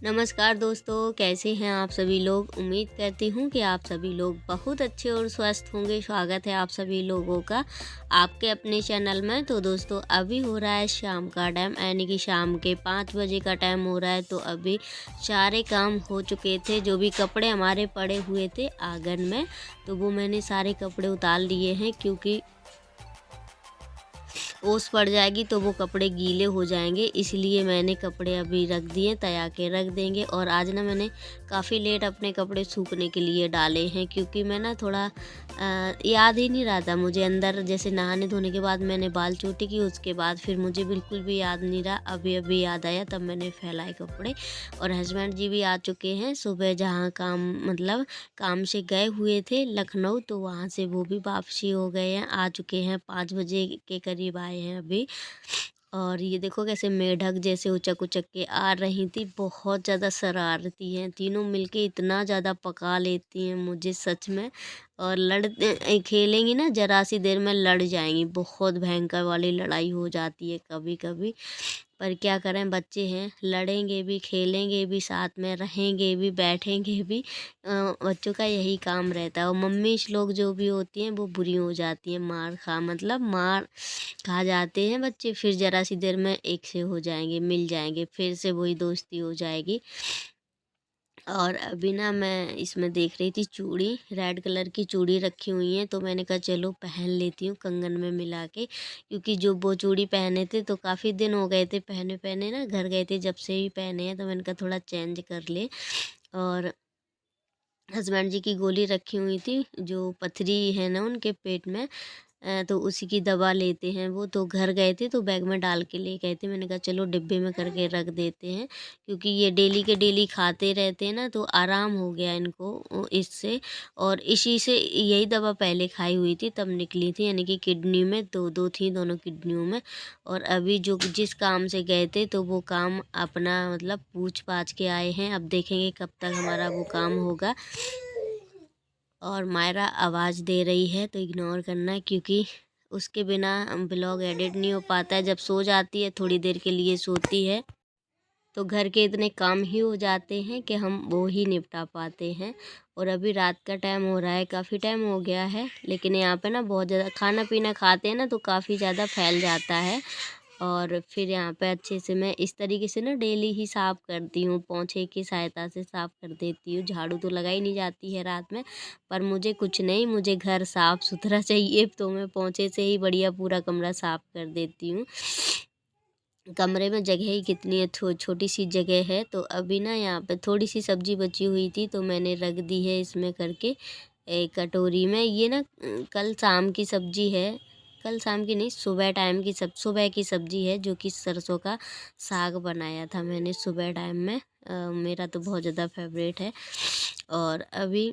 नमस्कार दोस्तों, कैसे हैं आप सभी लोग। उम्मीद करती हूँ कि आप सभी लोग बहुत अच्छे और स्वस्थ होंगे। स्वागत है आप सभी लोगों का आपके अपने चैनल में। तो दोस्तों अभी हो रहा है शाम का टाइम, यानी कि शाम के 5 बजे का टाइम हो रहा है। तो अभी सारे काम हो चुके थे। जो भी कपड़े हमारे पड़े हुए थे आंगन में, तो वो मैंने सारे कपड़े उतार लिए हैं, क्योंकि ओस पड़ जाएगी तो वो कपड़े गीले हो जाएंगे। इसलिए मैंने कपड़े अभी रख दिए, तैयार के रख देंगे। और आज ना मैंने काफ़ी लेट अपने कपड़े सूखने के लिए डाले हैं, क्योंकि मैं ना थोड़ा याद ही नहीं रहा था मुझे। अंदर जैसे नहाने धोने के बाद मैंने बाल चोटी की, उसके बाद फिर मुझे बिल्कुल भी याद नहीं रहा। अभी अभी याद आया, तब मैंने फैलाए कपड़े। और हस्बैंड जी भी आ चुके हैं सुबह, जहाँ काम से गए हुए थे लखनऊ, तो वहाँ से वो भी वापसी हो गए हैं, आ चुके हैं। 5 बजे के करीब आए हैं अभी। और ये देखो कैसे मेढक जैसे उचक उचक के आ रही थी। बहुत ज़्यादा शरारती हैं तीनों मिलके, इतना ज़्यादा पका लेती हैं मुझे सच में। और खेलेंगी ना, जरा सी देर में लड़ जाएंगी। बहुत भयंकर वाली लड़ाई हो जाती है कभी कभी। पर क्या करें, बच्चे हैं, लड़ेंगे भी, खेलेंगे भी, साथ में रहेंगे भी, बैठेंगे भी। बच्चों का यही काम रहता है। और मम्मी लोग जो भी होती हैं वो बुरी हो जाती हैं, मार खा जाते हैं बच्चे। फिर ज़रा सी देर में एक से हो जाएंगे, मिल जाएंगे, फिर से वही दोस्ती हो जाएगी। और अभी ना मैं इसमें देख रही थी चूड़ी, रेड कलर की चूड़ी रखी हुई है, तो मैंने कहा चलो पहन लेती हूँ कंगन में मिला के। क्योंकि जो वो चूड़ी पहने थे तो काफ़ी दिन हो गए थे पहने पहने ना, घर गए थे जब से ही पहने हैं, तो मैंने कहा थोड़ा चेंज कर ले। और हस्बैंड जी की गोली रखी हुई थी, जो पथरी है ना उनके पेट में, तो उसी की दवा लेते हैं वो। तो घर गए थे तो बैग में डाल के ले गए थे। मैंने कहा चलो डिब्बे में करके रख देते हैं, क्योंकि ये डेली के डेली खाते रहते हैं ना, तो आराम हो गया इनको इससे। और इसी से यही दवा पहले खाई हुई थी तब निकली थी, यानी कि किडनी में दो दो थी, दोनों किडनियों में। और अभी जो जिस काम से गए थे तो वो काम अपना पूछ पाछ के आए हैं। अब देखेंगे कब तक हमारा वो काम होगा। और मायरा आवाज़ दे रही है तो इग्नोर करना, क्योंकि उसके बिना ब्लॉग एडिट नहीं हो पाता है। जब सो जाती है, थोड़ी देर के लिए सोती है, तो घर के इतने काम ही हो जाते हैं कि हम वो ही निपटा पाते हैं। और अभी रात का टाइम हो रहा है, काफ़ी टाइम हो गया है, लेकिन यहाँ पे ना बहुत ज़्यादा खाना पीना खाते हैं ना, तो काफ़ी ज़्यादा फैल जाता है। और फिर यहाँ पे अच्छे से मैं इस तरीके से ना डेली ही साफ़ करती हूँ, पोंछे की सहायता से साफ़ कर देती हूँ। झाड़ू तो लगाई नहीं जाती है रात में, पर मुझे कुछ नहीं, मुझे घर साफ़ सुथरा चाहिए, तो मैं पोंछे से ही बढ़िया पूरा कमरा साफ़ कर देती हूँ। कमरे में जगह ही कितनी है, छोटी सी जगह है। तो अभी ना यहाँ पे थोड़ी सी सब्जी बची हुई थी, तो मैंने रख दी है इसमें करके एक कटोरी में। ये ना कल शाम की सब्जी है, कल शाम की नहीं, सुबह की सब्जी है, जो कि सरसों का साग बनाया था मैंने सुबह टाइम में। मेरा तो बहुत ज़्यादा फेवरेट है। और अभी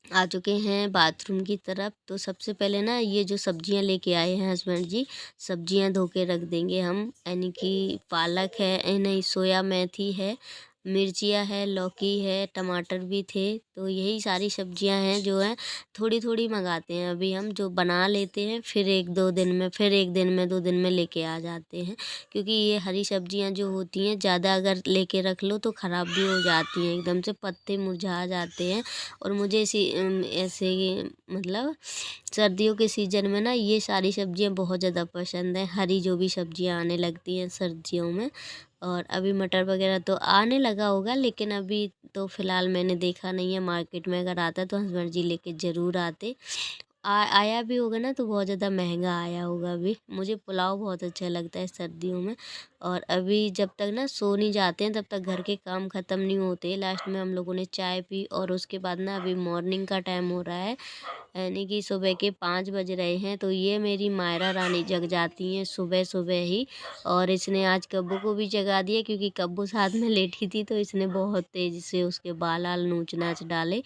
आ चुके हैं बाथरूम की तरफ। तो सबसे पहले ना ये जो सब्जियां लेके आए हैं हस्बैंड जी, सब्जियां धो के रख देंगे हम, यानी कि पालक है, नहीं सोया मेथी है, मिर्चियाँ है, लौकी है, टमाटर भी थे। तो यही सारी सब्जियां हैं जो हैं, थोड़ी थोड़ी मंगाते हैं अभी हम, जो बना लेते हैं, फिर एक दो दिन में, फिर एक दिन में, 2 दिन में लेके आ जाते हैं। क्योंकि ये हरी सब्जियां जो होती हैं, ज़्यादा अगर लेके रख लो तो ख़राब भी हो जाती हैं, एकदम से पत्ते मुरझा जाते हैं। और मुझे ऐसे सर्दियों के सीज़न में ना ये सारी सब्जियां बहुत ज़्यादा पसंद हैं, हरी जो भी सब्जियां आने लगती हैं सर्दियों में। और अभी मटर वगैरह तो आने लगा होगा, लेकिन अभी तो फ़िलहाल मैंने देखा नहीं है। मार्केट में अगर आता तो हस्बैंड जी लेके ज़रूर आते। आया भी होगा ना तो बहुत ज़्यादा महंगा आया होगा। अभी मुझे पुलाव बहुत अच्छा लगता है सर्दियों में। और अभी जब तक ना सो नहीं जाते हैं तब तक घर के काम ख़त्म नहीं होते। लास्ट में हम लोगों ने चाय पी, और उसके बाद ना अभी मॉर्निंग का टाइम हो रहा है, यानी कि सुबह के 5 बज रहे हैं। तो ये मेरी मायरा रानी जग जाती हैं सुबह सुबह ही। और इसने आज कब्बू को भी जगा दिया, क्योंकि कब्बू साथ में लेटी थी, तो इसने बहुत तेज़ी से उसके बाल नूच नाच डाले,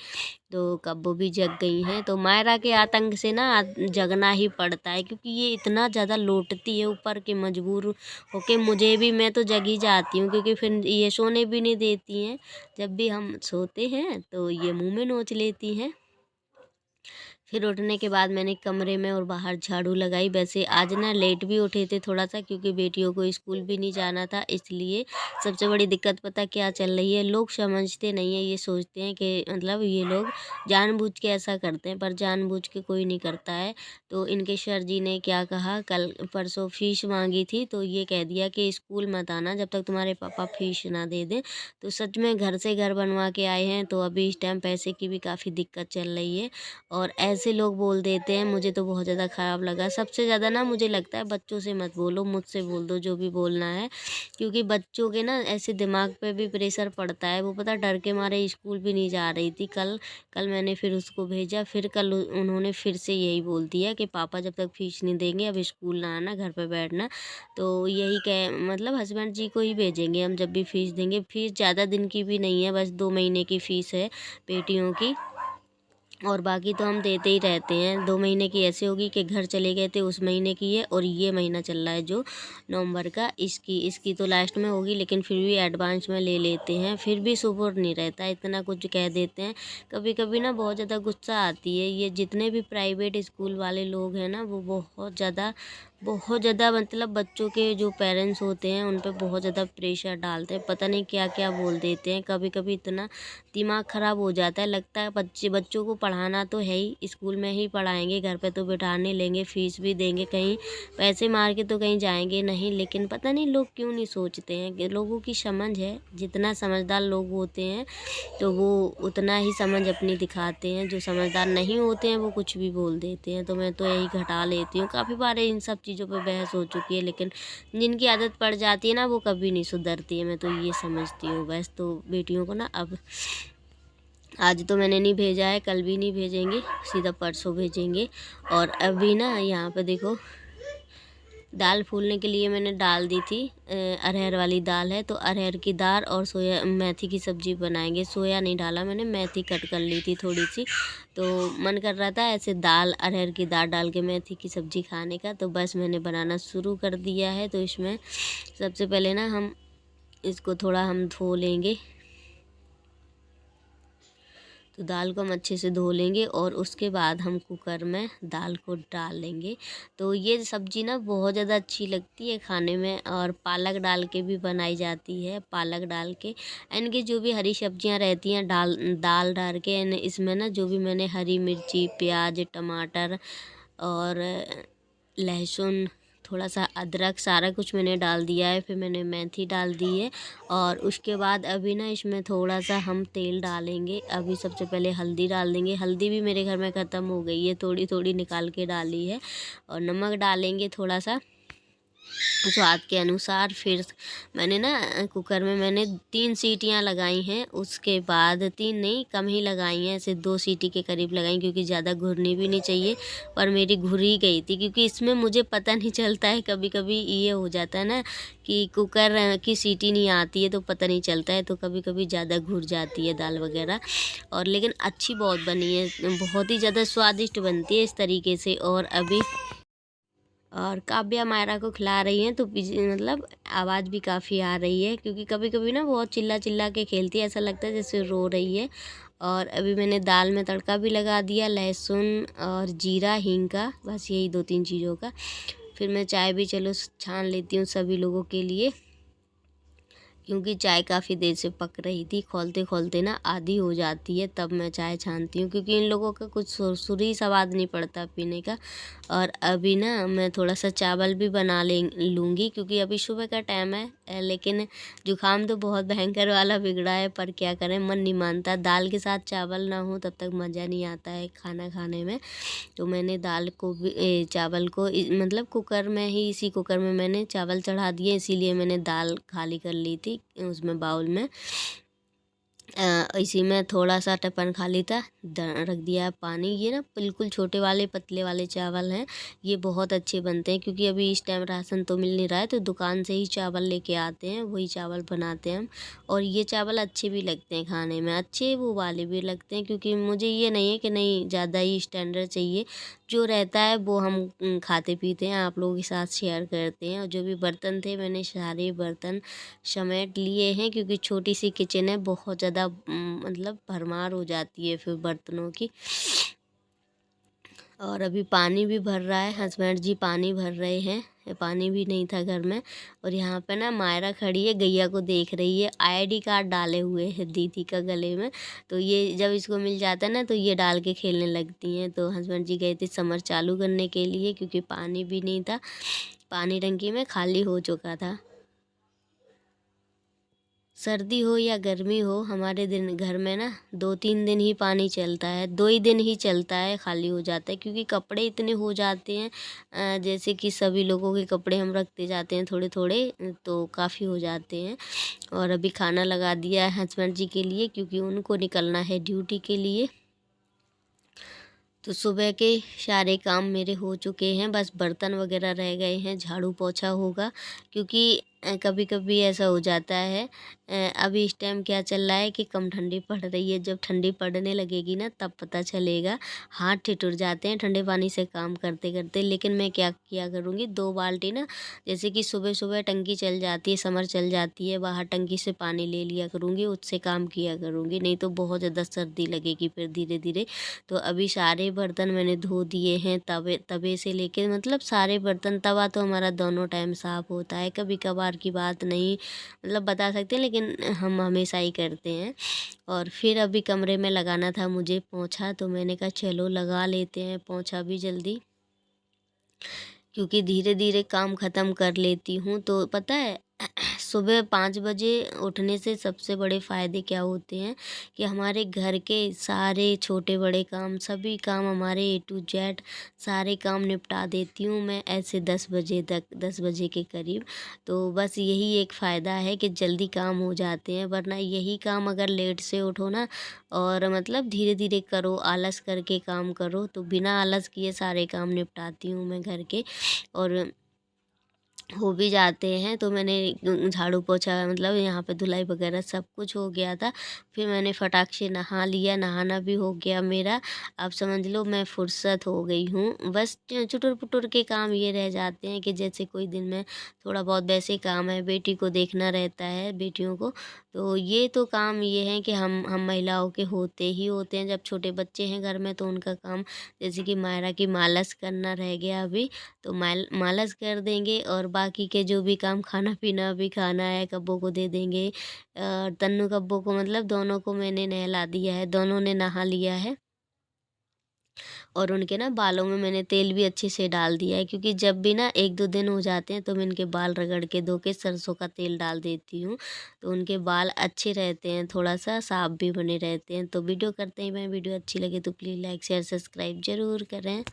तो कब्बू भी जग गई हैं। तो मायरा के आतंक से ना जगना ही पड़ता है, क्योंकि ये इतना ज़्यादा लोटती है ऊपर के, मजबूर होके मुझे भी, मैं तो जग ही जाती हूँ, क्योंकि फिर ये सोने भी नहीं देती हैं। जब भी हम सोते हैं तो ये मुंह में नोच लेती हैं। फिर उठने के बाद मैंने कमरे में और बाहर झाड़ू लगाई। वैसे आज ना लेट भी उठे थे थोड़ा सा, क्योंकि बेटियों को स्कूल भी नहीं जाना था, इसलिए। सबसे बड़ी दिक्कत पता क्या चल रही है, लोग समझते नहीं है, ये सोचते हैं कि मतलब ये लोग जानबूझ के ऐसा करते हैं, पर जानबूझ के कोई नहीं करता है। तो इनके सर जी ने क्या कहा, कल परसों फीस मांगी थी, तो ये कह दिया कि स्कूल मत आना जब तक तुम्हारे पापा फीस ना दे दें। तो सच में घर से घर बनवा के आए हैं, तो अभी इस टाइम पैसे की भी काफ़ी दिक्कत चल रही है, और ऐसे लोग बोल देते हैं, मुझे तो बहुत ज़्यादा ख़राब लगा। सबसे ज़्यादा ना मुझे लगता है बच्चों से मत बोलो, मुझसे बोल दो जो भी बोलना है, क्योंकि बच्चों के ना ऐसे दिमाग पे भी प्रेशर पड़ता है। वो पता डर के मारे स्कूल भी नहीं जा रही थी कल। कल मैंने फिर उसको भेजा, फिर कल उन्होंने फिर से यही बोल दिया कि पापा जब तक फीस नहीं देंगे अब स्कूल ना आना, घर पे बैठना। तो यही कह मतलब हस्बैंड जी को ही भेजेंगे हम जब भी फीस देंगे। फीस ज़्यादा दिन की भी नहीं है, बस 2 महीने की फ़ीस है बेटियों की, और बाकी तो हम देते ही रहते हैं। 2 महीने की ऐसे होगी कि घर चले गए थे उस महीने की है, और ये महीना चल रहा है जो नवंबर का, इसकी तो लास्ट में होगी, लेकिन फिर भी एडवांस में ले लेते हैं। फिर भी सुपुर्द नहीं रहता, इतना कुछ कह देते हैं। कभी कभी ना बहुत ज़्यादा गुस्सा आती है। ये जितने भी प्राइवेट स्कूल वाले लोग हैं ना, वो बहुत ज़्यादा मतलब बच्चों के जो पेरेंट्स होते हैं उन पे बहुत ज़्यादा प्रेशर डालते हैं, पता नहीं क्या क्या बोल देते हैं। कभी कभी इतना दिमाग ख़राब हो जाता है, लगता है बच्चों को पढ़ाना तो है ही, स्कूल में ही पढ़ाएंगे, घर पे तो बिठाने लेंगे, फीस भी देंगे, कहीं पैसे मार के तो कहीं जाएंगे नहीं। लेकिन पता नहीं लोग क्यों नहीं सोचते हैं कि लोगों की समझ है, जितना समझदार लोग होते हैं तो वो उतना ही समझ अपनी दिखाते हैं, जो समझदार नहीं होते हैं वो कुछ भी बोल देते हैं। तो मैं तो यही घटा लेती हूँ। काफ़ी बार इन सब चीज़ों पर बहस हो चुकी है, लेकिन जिनकी आदत पड़ जाती है ना वो कभी नहीं सुधरती है, मैं तो ये समझती हूँ बस। तो बेटियों को ना अब आज तो मैंने नहीं भेजा है, कल भी नहीं भेजेंगे, सीधा परसों भेजेंगे। और अभी ना यहाँ पे देखो, दाल फूलने के लिए मैंने डाल दी थी, अरहर वाली दाल है, तो अरहर की दाल और सोया मेथी की सब्ज़ी बनाएंगे। सोया नहीं डाला मैंने, मेथी कट कर ली थी थोड़ी सी, तो मन कर रहा था ऐसे दाल, अरहर की दाल डाल के मेथी की सब्ज़ी खाने का, तो बस मैंने बनाना शुरू कर दिया है। तो इसमें सबसे पहले ना हम इसको थोड़ा हम धो लेंगे, तो दाल को हम अच्छे से धो लेंगे, और उसके बाद हम कुकर में दाल को डाल लेंगे। तो ये सब्ज़ी ना बहुत ज़्यादा अच्छी लगती है खाने में, और पालक डाल के भी बनाई जाती है, पालक डाल के। इनकी जो भी हरी सब्जियां रहती हैं दाल डाल के, इसमें ना जो भी मैंने हरी मिर्ची, प्याज, टमाटर और लहसुन, थोड़ा सा अदरक, सारा कुछ मैंने डाल दिया है। फिर मैंने मेथी डाल दी है, और उसके बाद अभी ना इसमें थोड़ा सा हम तेल डालेंगे। अभी सबसे पहले हल्दी डाल देंगे, हल्दी भी मेरे घर में ख़त्म हो गई है, थोड़ी थोड़ी निकाल के डाली है। और नमक डालेंगे थोड़ा सा स्वाद के अनुसार। फिर मैंने ना कुकर में मैंने 3 सीटियां लगाई हैं, उसके बाद 3 नहीं कम ही लगाई हैं, ऐसे 2 सीटी के करीब लगाई, क्योंकि ज़्यादा घुरनी भी नहीं चाहिए। पर मेरी घुर ही गई थी, क्योंकि इसमें मुझे पता नहीं चलता है, कभी कभी ये हो जाता है ना कि कुकर की सीटी नहीं आती है तो पता नहीं चलता है, तो कभी कभी ज़्यादा घुर जाती है दाल वगैरह। और लेकिन अच्छी बहुत बनी है, बहुत ही ज़्यादा स्वादिष्ट बनती है इस तरीके से। और अभी और काव्या मायरा को खिला रही हैं, तो मतलब आवाज़ भी काफ़ी आ रही है, क्योंकि कभी कभी ना बहुत चिल्ला चिल्ला के खेलती है, ऐसा लगता है जैसे रो रही है। और अभी मैंने दाल में तड़का भी लगा दिया, लहसुन और जीरा, हींग का, बस यही 2-3 चीज़ों का। फिर मैं चाय भी चलो छान लेती हूँ सभी लोगों के लिए, क्योंकि चाय काफ़ी देर से पक रही थी, खोलते खोलते ना आधी हो जाती है, तब मैं चाय छानती हूँ, क्योंकि इन लोगों का कुछ सुर ही स्वाद नहीं पड़ता पीने का। और अभी ना मैं थोड़ा सा चावल भी बना लूँगी, क्योंकि अभी सुबह का टाइम है, लेकिन जुकाम तो बहुत भयंकर वाला बिगड़ा है, पर क्या करें, मन नहीं मानता। दाल के साथ चावल ना हो तब तक मज़ा नहीं आता है खाना खाने में। तो मैंने दाल को भी चावल को मतलब कुकर में ही, इसी कुकर में मैंने चावल चढ़ा दिए, इसीलिए मैंने दाल खाली कर ली थी उसमें बाउल में। इसी में थोड़ा सा टपन खाली था, रख दिया पानी। ये ना बिल्कुल छोटे वाले पतले वाले चावल हैं, ये बहुत अच्छे बनते हैं, क्योंकि अभी इस टाइम राशन तो मिल नहीं रहा है, तो दुकान से ही चावल लेके आते हैं, वही चावल बनाते हैं हम। और ये चावल अच्छे भी लगते हैं खाने में, अच्छे वो वाले भी लगते हैं, क्योंकि मुझे ये नहीं है कि नहीं ज़्यादा ही स्टैंडर्ड चाहिए, जो रहता है वो हम खाते पीते हैं, आप लोगों के साथ शेयर करते हैं। और जो भी बर्तन थे मैंने सारे बर्तन समेट लिए हैं, क्योंकि छोटी सी किचन है, बहुत ज़्यादा मतलब भरमार हो जाती है फिर बर्तनों की। और अभी पानी भी भर रहा है, हस्बैंड जी पानी भर रहे हैं, पानी भी नहीं था घर में। और यहाँ पे ना मायरा खड़ी है, गैया को देख रही है, आईडी कार्ड डाले हुए है दीदी का गले में। तो ये जब इसको मिल जाता है ना तो ये डाल के खेलने लगती हैं। तो हस्बैंड जी गए थे समर चालू करने के लिए, क्योंकि पानी भी नहीं था, पानी टंकी में खाली हो चुका था। सर्दी हो या गर्मी हो, हमारे दिन घर में ना 2-3 दिन ही पानी चलता है, 2 ही दिन ही चलता है, खाली हो जाता है, क्योंकि कपड़े इतने हो जाते हैं। जैसे कि सभी लोगों के कपड़े हम रखते जाते हैं थोड़े थोड़े, तो काफ़ी हो जाते हैं। और अभी खाना लगा दिया है हस्बैंड जी के लिए, क्योंकि उनको निकलना है ड्यूटी के लिए। तो सुबह के सारे काम मेरे हो चुके हैं, बस बर्तन वगैरह रह गए हैं, झाड़ू पोछा होगा, क्योंकि कभी कभी ऐसा हो जाता है। अभी इस टाइम क्या चल रहा है कि कम ठंडी पड़ रही है, जब ठंडी पड़ने लगेगी ना तब पता चलेगा। हाथ ठिठुर जाते हैं ठंडे पानी से काम करते करते। लेकिन मैं क्या किया करूँगी, 2 बाल्टी ना, जैसे कि सुबह सुबह टंकी चल जाती है, समर चल जाती है, बाहर टंकी से पानी ले लिया करूँगी, उससे काम किया करूँगी, नहीं तो बहुत ज़्यादा सर्दी लगेगी फिर धीरे धीरे। तो अभी सारे बर्तन मैंने धो दिए हैं, तवे तवे से लेके मतलब सारे बर्तन। तवा तो हमारा दोनों टाइम साफ़ होता है, कभी कभार की बात नहीं, मतलब बता सकते हैं, लेकिन हम हमेशा ही करते हैं। और फिर अभी कमरे में लगाना था मुझे पोंछा, तो मैंने कहा चलो लगा लेते हैं पोंछा भी जल्दी, क्योंकि धीरे धीरे काम ख़त्म कर लेती हूँ। तो पता है सुबह 5 बजे उठने से सबसे बड़े फ़ायदे क्या होते हैं कि हमारे घर के सारे छोटे बड़े काम, सभी काम हमारे ए टू जेड सारे काम निपटा देती हूँ मैं ऐसे 10 बजे तक, 10 बजे के करीब। तो बस यही एक फ़ायदा है कि जल्दी काम हो जाते हैं, वरना यही काम अगर लेट से उठो ना और मतलब धीरे धीरे करो, आलस करके काम करो, तो बिना आलस किए सारे काम निपटाती हूँ मैं घर के। और हो भी जाते हैं। तो मैंने झाड़ू पोछा मतलब यहाँ पे धुलाई वगैरह सब कुछ हो गया था। फिर मैंने फटाक से नहा लिया, नहाना भी हो गया मेरा। अब समझ लो मैं फुर्सत हो गई हूँ। बस चुटुर-पुटुर के काम ये रह जाते हैं कि जैसे कोई दिन में थोड़ा बहुत वैसे काम है, बेटी को देखना रहता है, बेटियों को। तो ये तो काम ये है कि हम महिलाओं के होते ही होते हैं। जब छोटे बच्चे हैं घर में तो उनका काम, जैसे कि मायरा की मालिश करना रह गया अभी, तो मालिश कर देंगे, और बाकी के जो भी काम खाना पीना भी खाना है कब्बों को दे देंगे। तन्नू कब्बों को मतलब दोनों को मैंने नहला दिया है, दोनों ने नहा लिया है। और उनके ना बालों में मैंने तेल भी अच्छे से डाल दिया है, क्योंकि जब भी ना 1-2 दिन हो जाते हैं तो मैं इनके बाल रगड़ के धो के सरसों का तेल डाल देती हूँ। तो उनके बाल अच्छे रहते हैं, थोड़ा सा साफ भी बने रहते हैं। तो वीडियो करते ही मैं, वीडियो अच्छी लगे तो प्लीज़ लाइक शेयर सब्सक्राइब ज़रूर करें।